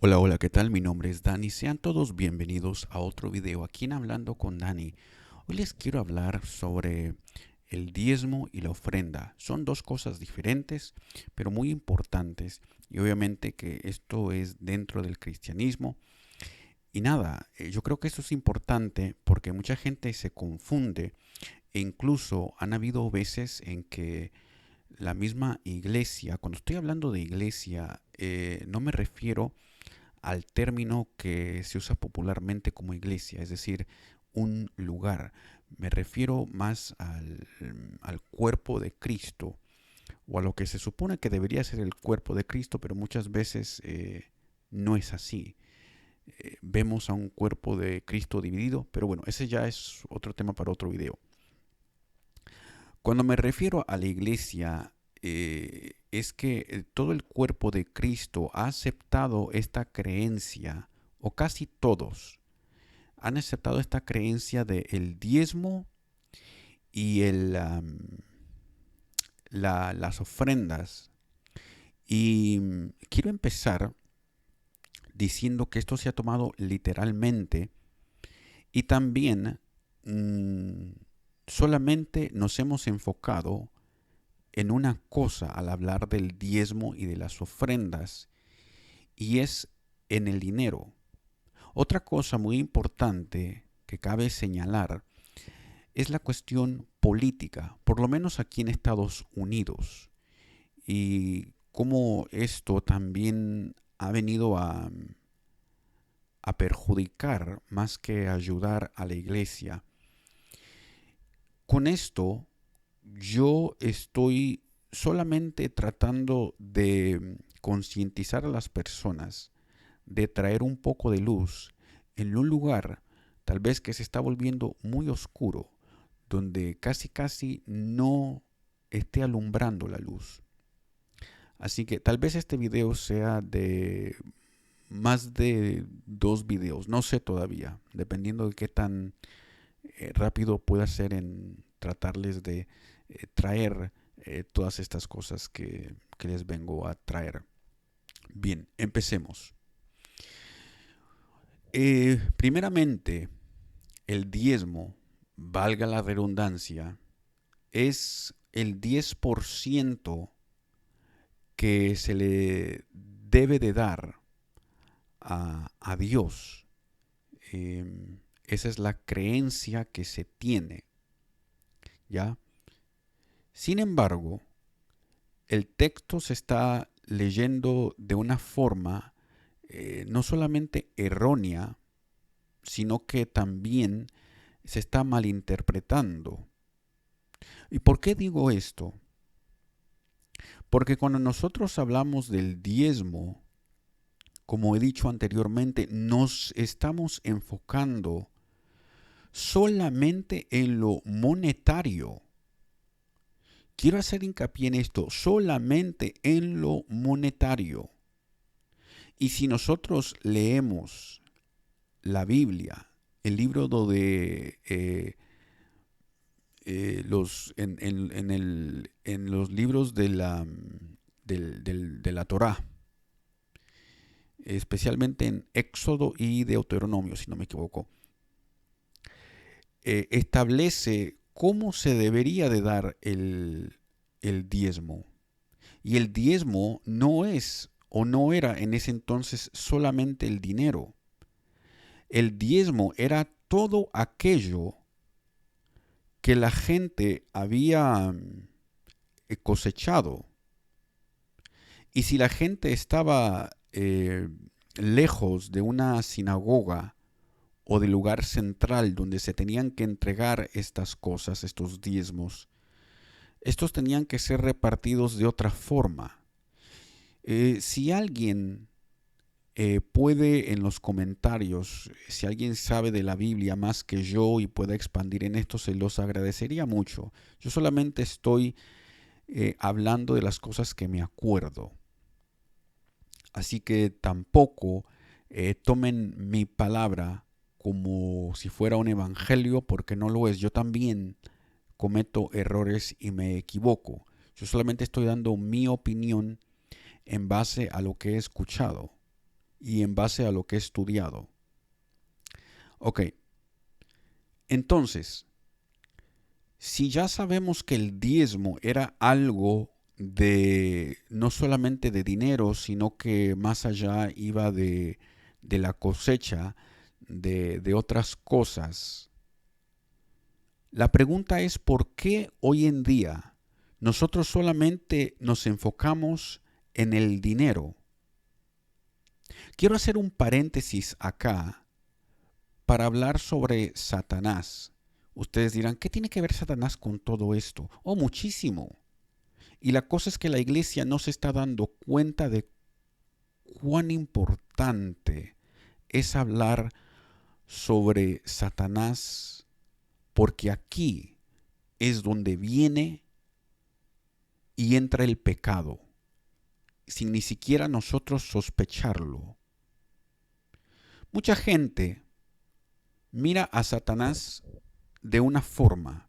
Hola, hola, ¿qué tal? Mi nombre es Dani. Sean todos bienvenidos a otro video aquí en Hablando con Dani. Hoy les quiero hablar sobre el diezmo y la ofrenda. Son dos cosas diferentes, pero muy importantes. Y obviamente que esto es dentro del cristianismo. Y nada, yo creo que esto es importante porque mucha gente se confunde e incluso han habido veces en que la misma iglesia, cuando estoy hablando de iglesia, no me refiero al término que se usa popularmente como iglesia, es decir, un lugar. Me refiero más al cuerpo de Cristo o a lo que se supone que debería ser el cuerpo de Cristo, pero muchas veces no es así. Vemos a un cuerpo de Cristo dividido, pero bueno, ese ya es otro tema para otro video. Cuando me refiero a la iglesia, es que todo el cuerpo de Cristo ha aceptado esta creencia, o casi todos han aceptado esta creencia de el diezmo y las ofrendas. Y quiero empezar diciendo que esto se ha tomado literalmente y también mmm, solamente nos hemos enfocado en una cosa al hablar del diezmo y de las ofrendas, y es en el dinero. Otra cosa muy importante que cabe señalar es la cuestión política, por lo menos aquí en Estados Unidos, y cómo esto también ha venido a perjudicar más que ayudar a la iglesia. Con esto yo estoy solamente tratando de concientizar a las personas, de traer un poco de luz en un lugar tal vez que se está volviendo muy oscuro, donde casi no esté alumbrando la luz. Así que tal vez este video sea de más de 2 videos, no sé todavía, dependiendo de qué tan rápido pueda ser en tratarles de traer todas estas cosas que les vengo a traer. Bien, empecemos. Primeramente, el diezmo, valga la redundancia, es el 10% que se le debe de dar a Dios. Esa es la creencia que se tiene, ¿ya? Sin embargo, el texto se está leyendo de una forma no solamente errónea, sino que también se está malinterpretando. ¿Y por qué digo esto? Porque cuando nosotros hablamos del diezmo, como he dicho anteriormente, nos estamos enfocando solamente en lo monetario. Quiero hacer hincapié en esto, solamente en lo monetario. Y si nosotros leemos la Biblia, el libro de en los libros de la Torá, especialmente en Éxodo y Deuteronomio, si no me equivoco, establece cómo se debería de dar el diezmo. Y el diezmo no es o no era en ese entonces solamente el dinero. El diezmo era todo aquello que la gente había cosechado. Y si la gente estaba lejos de una sinagoga o del lugar central donde se tenían que entregar estas cosas, estos diezmos, estos tenían que ser repartidos de otra forma. Si alguien puede en los comentarios, si alguien sabe de la Biblia más que yo y pueda expandir en esto, se los agradecería mucho. Yo solamente estoy hablando de las cosas que me acuerdo. Así que tampoco tomen mi palabra como si fuera un evangelio, porque no lo es. Yo también cometo errores y me equivoco. Yo solamente estoy dando mi opinión en base a lo que he escuchado. y en base a lo que he estudiado. Ok, entonces, si ya sabemos que el diezmo era algo de no solamente de dinero, sino que más allá iba de la cosecha, de otras cosas, la pregunta es ¿por qué hoy en día nosotros solamente nos enfocamos en el dinero? Quiero hacer un paréntesis acá para hablar sobre Satanás. Ustedes dirán, ¿qué tiene que ver Satanás con todo esto? Oh, muchísimo. Y la cosa es que la iglesia no se está dando cuenta de cuán importante es hablar sobre Satanás, porque aquí es donde viene y entra el pecado, sin ni siquiera nosotros sospecharlo. Mucha gente mira a Satanás de una forma.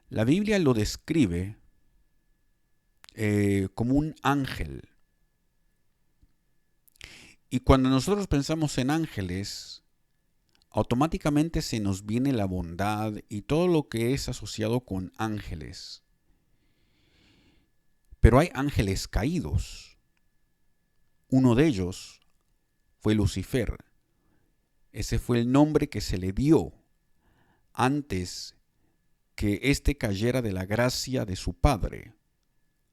La Biblia lo describe como un ángel. Y cuando nosotros pensamos en ángeles, automáticamente se nos viene la bondad y todo lo que es asociado con ángeles. Pero hay ángeles caídos. Uno de ellos fue Lucifer. Ese fue el nombre que se le dio antes que éste cayera de la gracia de su Padre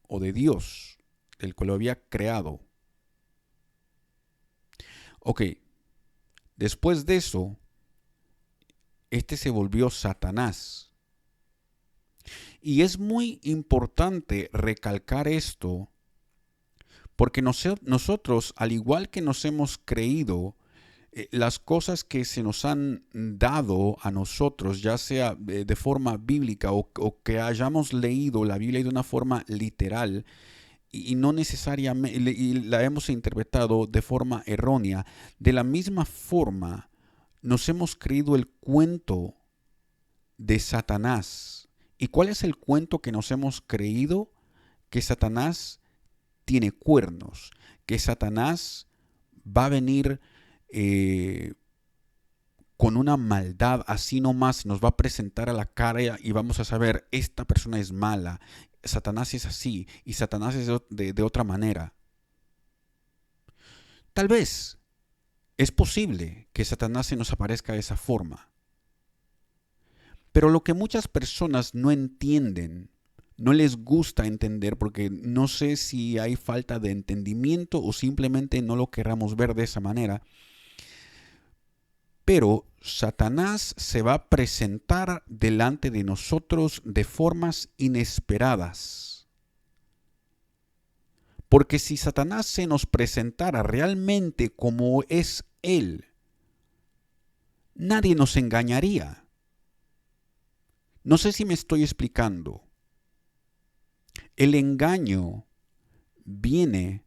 o de Dios, del cual lo había creado. Ok, después de eso, este se volvió Satanás. Y es muy importante recalcar esto porque nosotros, al igual que nos hemos creído, las cosas que se nos han dado a nosotros, ya sea de forma bíblica o que hayamos leído la Biblia de una forma literal y no necesariamente y la hemos interpretado de forma errónea, de la misma forma nos hemos creído el cuento de Satanás. ¿Y cuál es el cuento que nos hemos creído? Que Satanás tiene cuernos, que Satanás va a venir con una maldad así nomás, nos va a presentar a la cara y vamos a saber, esta persona es mala, Satanás es así y Satanás es de otra manera. Tal vez es posible que Satanás se nos aparezca de esa forma. Pero lo que muchas personas no entienden, no les gusta entender, porque no sé si hay falta de entendimiento o simplemente no lo querramos ver de esa manera, pero Satanás se va a presentar delante de nosotros de formas inesperadas. Porque si Satanás se nos presentara realmente como es Él, nadie nos engañaría. No sé si me estoy explicando. El engaño viene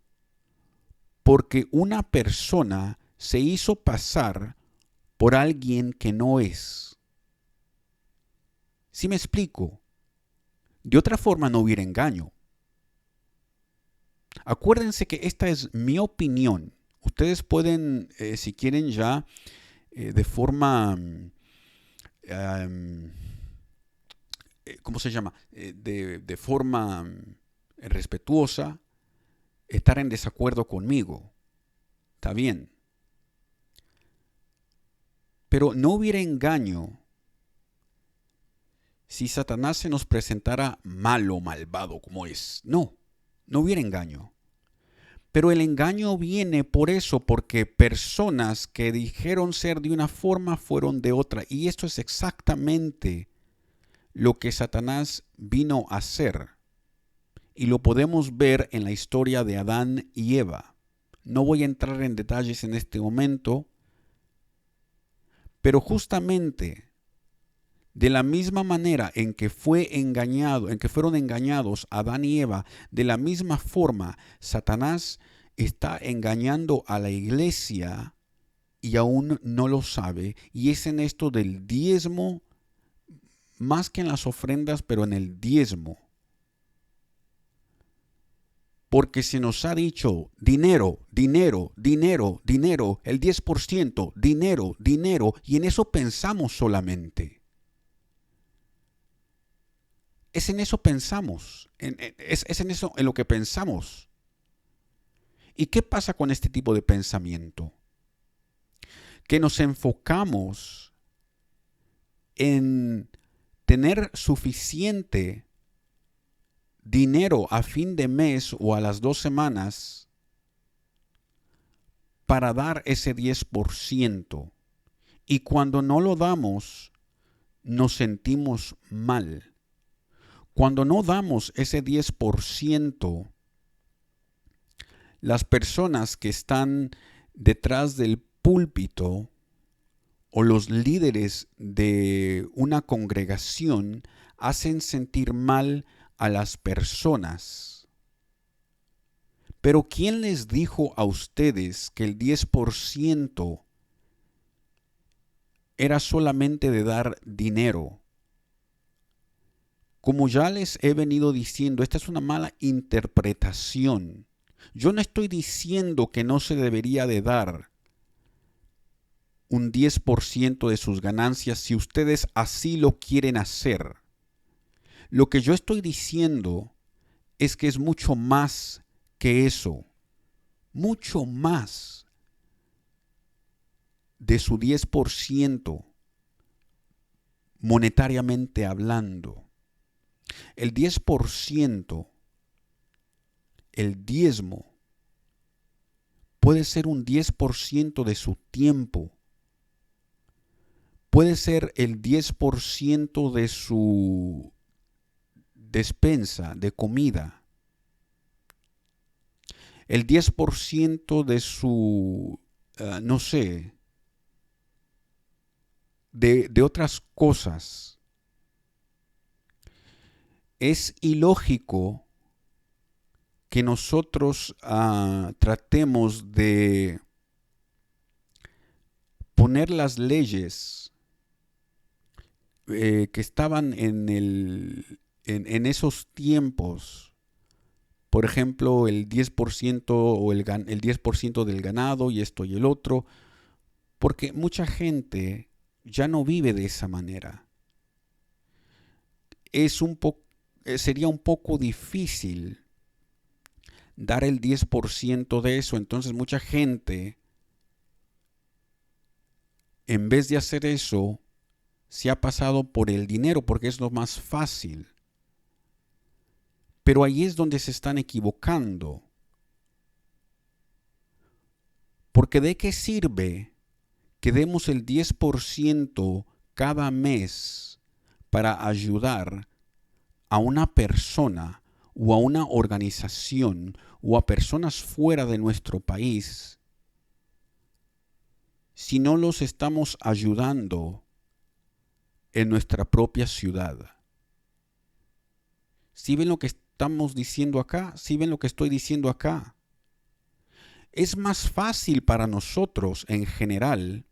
porque una persona se hizo pasar por alguien que no es. ¿Sí me explico? De otra forma no hubiera engaño. Acuérdense que esta es mi opinión. Ustedes pueden, si quieren ya, de forma, ¿cómo se llama? De forma respetuosa, estar en desacuerdo conmigo. Está bien. Pero no hubiera engaño si Satanás se nos presentara malo, malvado como es. No, no hubiera engaño. Pero el engaño viene por eso, porque personas que dijeron ser de una forma fueron de otra. Y esto es exactamente lo que Satanás vino a hacer. Y lo podemos ver en la historia de Adán y Eva. No voy a entrar en detalles en este momento, pero justamente de la misma manera en que fueron engañados Adán y Eva, de la misma forma Satanás está engañando a la iglesia y aún no lo sabe. Y es en esto del diezmo, más que en las ofrendas, pero en el diezmo. Porque se nos ha dicho dinero, dinero, dinero, dinero, el 10%, dinero, dinero, y en eso pensamos solamente. Es en eso pensamos, es en eso en lo que pensamos. ¿Y qué pasa con este tipo de pensamiento? Que nos enfocamos en tener suficiente dinero a fin de mes o a las 2 semanas para dar ese 10%. Y cuando no lo damos, nos sentimos mal. Cuando no damos ese 10%, las personas que están detrás del púlpito o los líderes de una congregación hacen sentir mal a las personas. Pero ¿quién les dijo a ustedes que el 10% era solamente de dar dinero? Como ya les he venido diciendo, esta es una mala interpretación. Yo no estoy diciendo que no se debería de dar un 10% de sus ganancias si ustedes así lo quieren hacer. Lo que yo estoy diciendo es que es mucho más que eso, mucho más de su 10% monetariamente hablando. El 10%, el diezmo, puede ser un 10% de su tiempo, puede ser el 10% de su despensa de comida, el 10% de su, no sé, de otras cosas. Es ilógico que nosotros tratemos de poner las leyes que estaban en esos tiempos, por ejemplo, el 10% o el 10% del ganado y esto y el otro, porque mucha gente ya no vive de esa manera. Sería un poco difícil dar el 10% de eso, entonces mucha gente, en vez de hacer eso, se ha pasado por el dinero porque es lo más fácil. Pero ahí es donde se están equivocando. Porque ¿de qué sirve que demos el 10% cada mes para ayudar a una persona o a una organización o a personas fuera de nuestro país si no los estamos ayudando en nuestra propia ciudad? ¿Sí ven lo que estamos diciendo acá? ¿Sí ven lo que estoy diciendo acá? Es más fácil para nosotros en general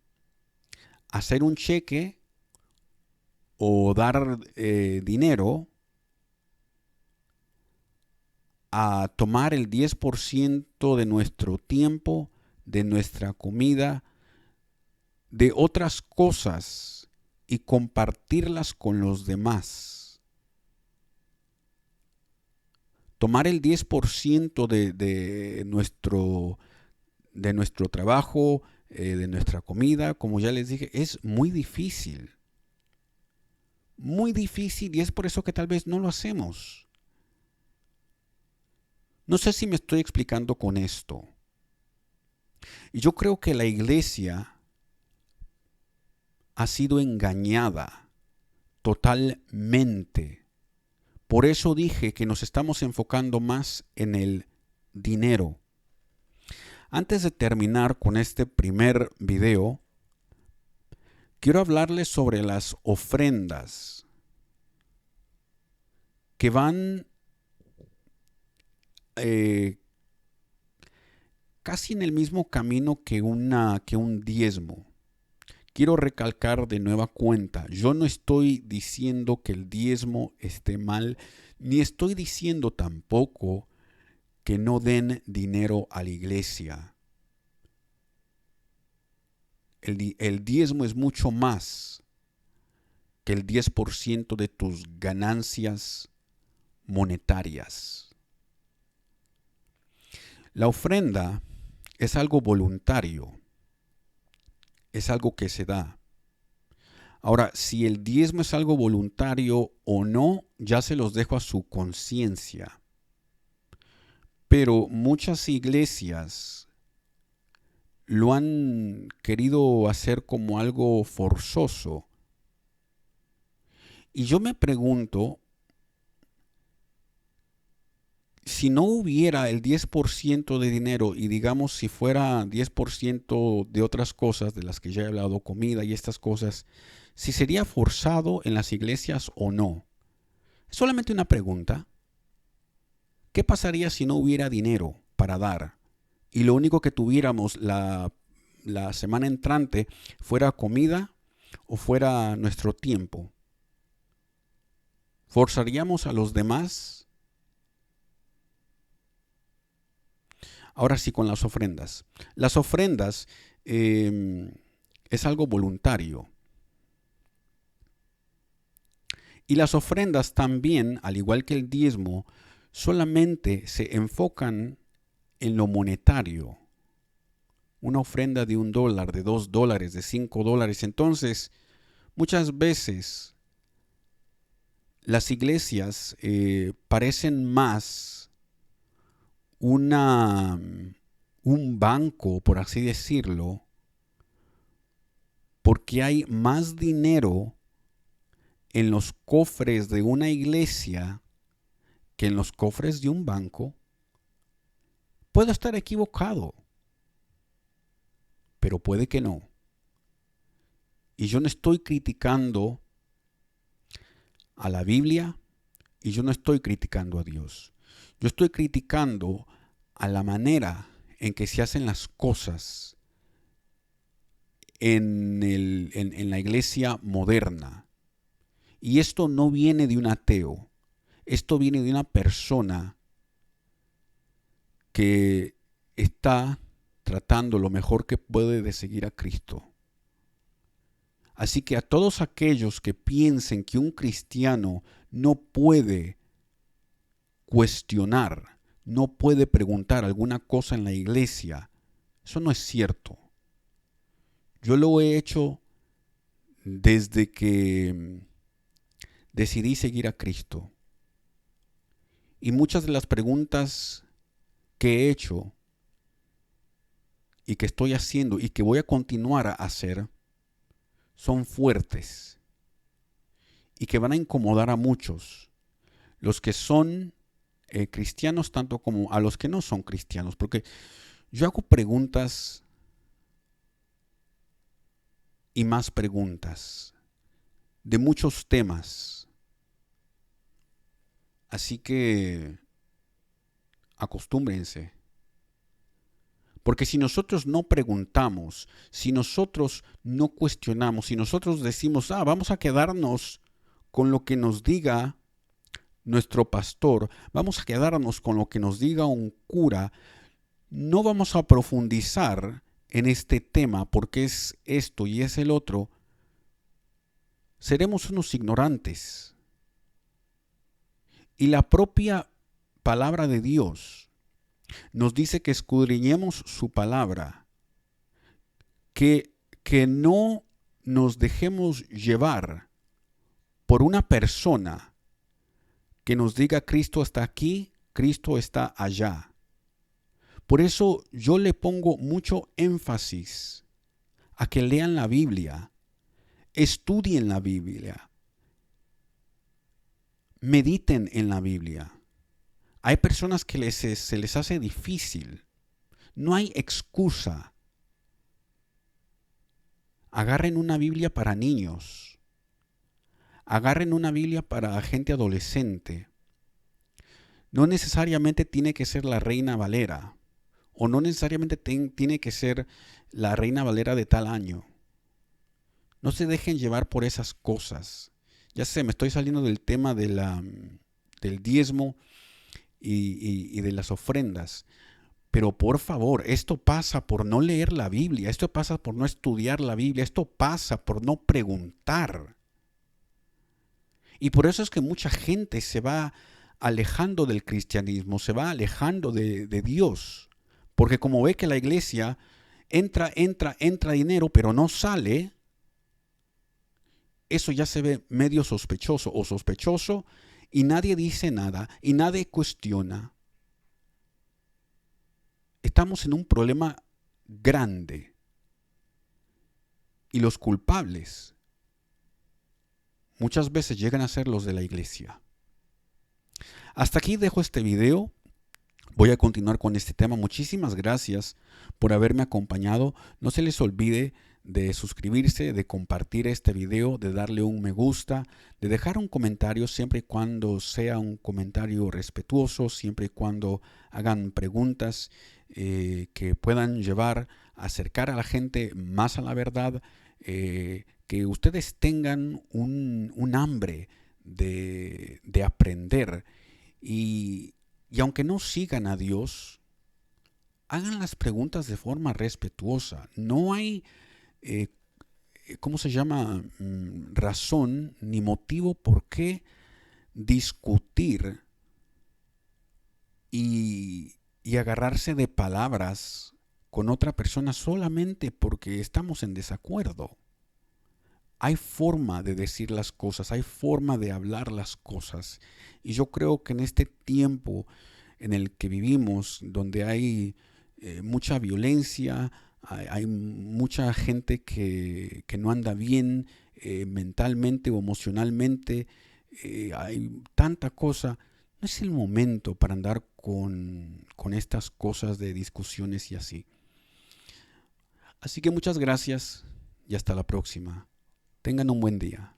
hacer un cheque o dar dinero a tomar el 10% de nuestro tiempo, de nuestra comida, de otras cosas y compartirlas con los demás. Tomar el 10% de nuestro trabajo, de nuestra comida, como ya les dije, es muy difícil. Muy difícil, y es por eso que tal vez no lo hacemos. No sé si me estoy explicando con esto. Y yo creo que la iglesia ha sido engañada totalmente. Por eso dije que nos estamos enfocando más en el dinero. Antes de terminar con este primer video, quiero hablarles sobre las ofrendas que van casi en el mismo camino que un diezmo. Quiero recalcar de nueva cuenta, yo no estoy diciendo que el diezmo esté mal, ni estoy diciendo tampoco que no den dinero a la iglesia. El diezmo es mucho más que el 10% de tus ganancias monetarias. La ofrenda es algo voluntario, es algo que se da. Ahora, si el diezmo es algo voluntario o no, ya se los dejo a su conciencia. Pero muchas iglesias lo han querido hacer como algo forzoso. Y yo me pregunto, si no hubiera el 10% de dinero y digamos si fuera 10% de otras cosas de las que ya he hablado, comida y estas cosas, si sería forzado en las iglesias o no. Es solamente una pregunta. ¿Qué pasaría si no hubiera dinero para dar y lo único que tuviéramos la semana entrante fuera comida o fuera nuestro tiempo? ¿Forzaríamos a los demás? Ahora sí, con las ofrendas. Las ofrendas es algo voluntario. Y las ofrendas también, al igual que el diezmo, solamente se enfocan en lo monetario. Una ofrenda de $1, de $2, de $5. Entonces, muchas veces las iglesias parecen más un banco, por así decirlo, porque hay más dinero en los cofres de una iglesia que en los cofres de un banco. Puedo estar equivocado, pero puede que no. Y yo no estoy criticando a la Biblia y yo no estoy criticando a Dios. Yo estoy criticando a la manera en que se hacen las cosas en la iglesia moderna. Y esto no viene de un ateo. Esto viene de una persona que está tratando lo mejor que puede de seguir a Cristo. Así que a todos aquellos que piensen que un cristiano no puede cuestionar, no puede preguntar alguna cosa en la iglesia, eso no es cierto. Yo lo he hecho desde que decidí seguir a Cristo. Y muchas de las preguntas que he hecho y que estoy haciendo y que voy a continuar a hacer son fuertes y que van a incomodar a muchos, los que son cristianos tanto como a los que no son cristianos, porque yo hago preguntas y más preguntas de muchos temas, así que acostúmbrense. Porque si nosotros no preguntamos, si nosotros no cuestionamos, si nosotros decimos, vamos a quedarnos con lo que nos diga nuestro pastor, vamos a quedarnos con lo que nos diga un cura, no vamos a profundizar en este tema porque es esto y es el otro, seremos unos ignorantes. Y la propia palabra de Dios nos dice que escudriñemos su palabra, que no nos dejemos llevar por una persona que nos diga Cristo está aquí, Cristo está allá. Por eso yo le pongo mucho énfasis a que lean la Biblia, estudien la Biblia, mediten en la Biblia. Hay personas que se les hace difícil. No hay excusa. Agarren una Biblia para niños. Agarren una Biblia para gente adolescente. No necesariamente tiene que ser la Reina Valera. O no necesariamente tiene que ser la Reina Valera de tal año. No se dejen llevar por esas cosas. Ya sé, me estoy saliendo del tema del diezmo y de las ofrendas. Pero por favor, esto pasa por no leer la Biblia, esto pasa por no estudiar la Biblia, esto pasa por no preguntar. Y por eso es que mucha gente se va alejando del cristianismo, se va alejando de Dios. Porque como ve que la iglesia entra dinero, pero no sale, eso ya se ve medio sospechoso o sospechoso y nadie dice nada y nadie cuestiona. Estamos en un problema grande y los culpables muchas veces llegan a ser los de la iglesia. Hasta aquí dejo este video. Voy a continuar con este tema. Muchísimas gracias por haberme acompañado. No se les olvide de suscribirse, de compartir este video, de darle un me gusta, de dejar un comentario siempre y cuando sea un comentario respetuoso, siempre y cuando hagan preguntas que puedan llevar a acercar a la gente más a la verdad, que ustedes tengan un hambre de aprender y aunque no sigan a Dios, hagan las preguntas de forma respetuosa. No hay, ¿cómo se llama? Razón ni motivo por qué discutir y agarrarse de palabras con otra persona solamente porque estamos en desacuerdo. Hay forma de decir las cosas, hay forma de hablar las cosas. Y yo creo que en este tiempo en el que vivimos, donde hay mucha violencia, hay mucha gente que no anda bien mentalmente o emocionalmente, hay tanta cosa, no es el momento para andar con estas cosas de discusiones y así. Así que muchas gracias y hasta la próxima. Tengan un buen día.